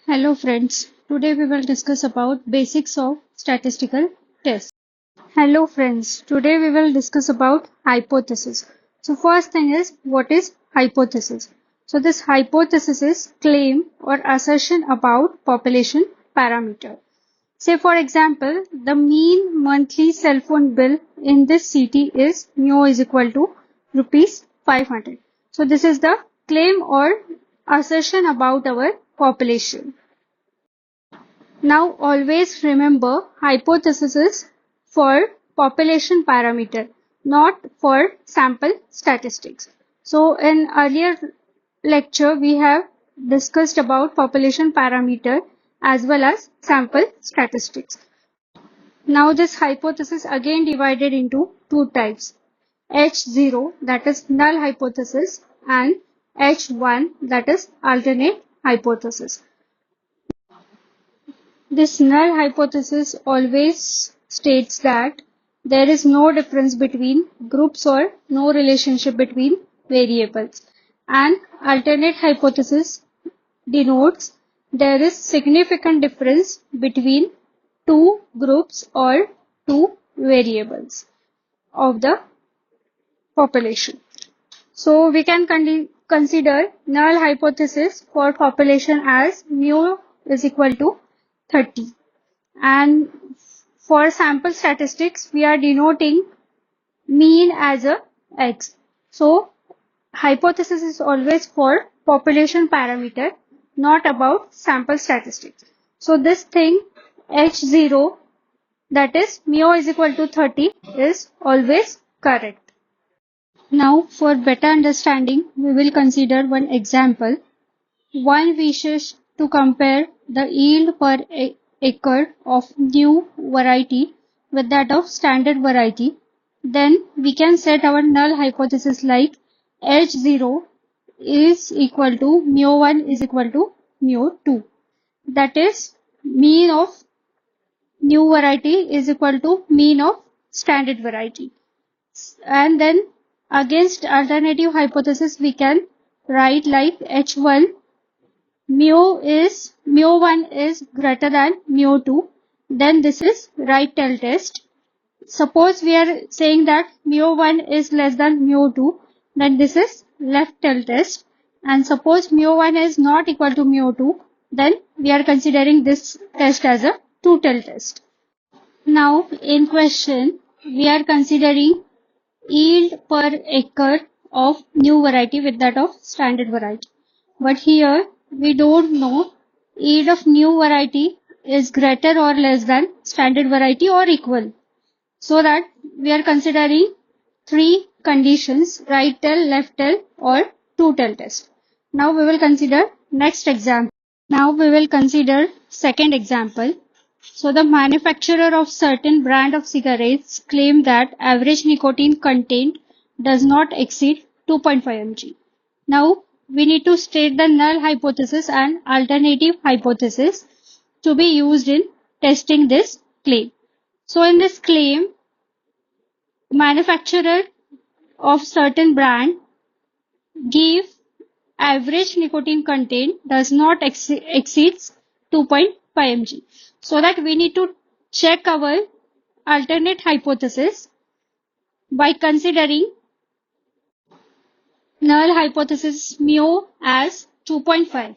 Hello friends, today we will discuss about basics of statistical tests. Hello friends, today we will discuss about hypothesis. So first thing is, what is hypothesis? So this hypothesis is claim or assertion about population parameter. Say for example, the mean monthly cell phone bill in this city is mu is equal to rupees 500. So this is the claim or assertion about our population. Now always remember, hypothesis is for population parameter, not for sample statistics. So in earlier lecture we have discussed about population parameter as well as sample statistics. Now this hypothesis again divided into two types. H0, that is null hypothesis, and H1, that is alternate hypothesis. This null hypothesis always states that there is no difference between groups or no relationship between variables. And alternate hypothesis denotes there is significant difference between two groups or two variables of the population. So we can consider null hypothesis for population as mu is equal to 30, and for sample statistics we are denoting mean as a x. So hypothesis is always for population parameter, not about sample statistics. So this thing h0, that is mu is equal to 30, is always correct. Now for better understanding we will consider one example. One wishes to compare the yield per acre of new variety with that of standard variety. Then we can set our null hypothesis like H0 is equal to mu1 is equal to mu2. That is, mean of new variety is equal to mean of standard variety. And then against alternative hypothesis we can write like H1 mu1 is greater than mu2, then this is right tail test. Suppose we are saying that mu1 is less than mu2, then this is left tail test. And suppose mu1 is not equal to mu2, then we are considering this test as a two tail test. Now in question we are considering yield per acre of new variety with that of standard variety. But here we don't know yield of new variety is greater or less than standard variety or equal. So that we are considering three conditions: right tail, left tail or two tail test. Now we will consider next example. Now we will consider second example. So the manufacturer of certain brand of cigarettes claim that average nicotine content does not exceed 2.5 mg. Now we need to state the null hypothesis and alternative hypothesis to be used in testing this claim. So in this claim, manufacturer of certain brand give average nicotine content does not exceeds 2.5 mg. So that we need to check our alternate hypothesis by considering null hypothesis mu as 2.5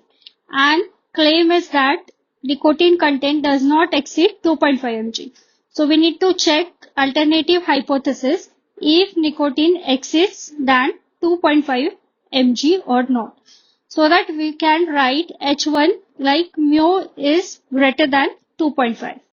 and claim is that nicotine content does not exceed 2.5 mg. So we need to check alternative hypothesis if nicotine exceeds than 2.5 mg or not. So that we can write H1 like mu is greater than 2.5.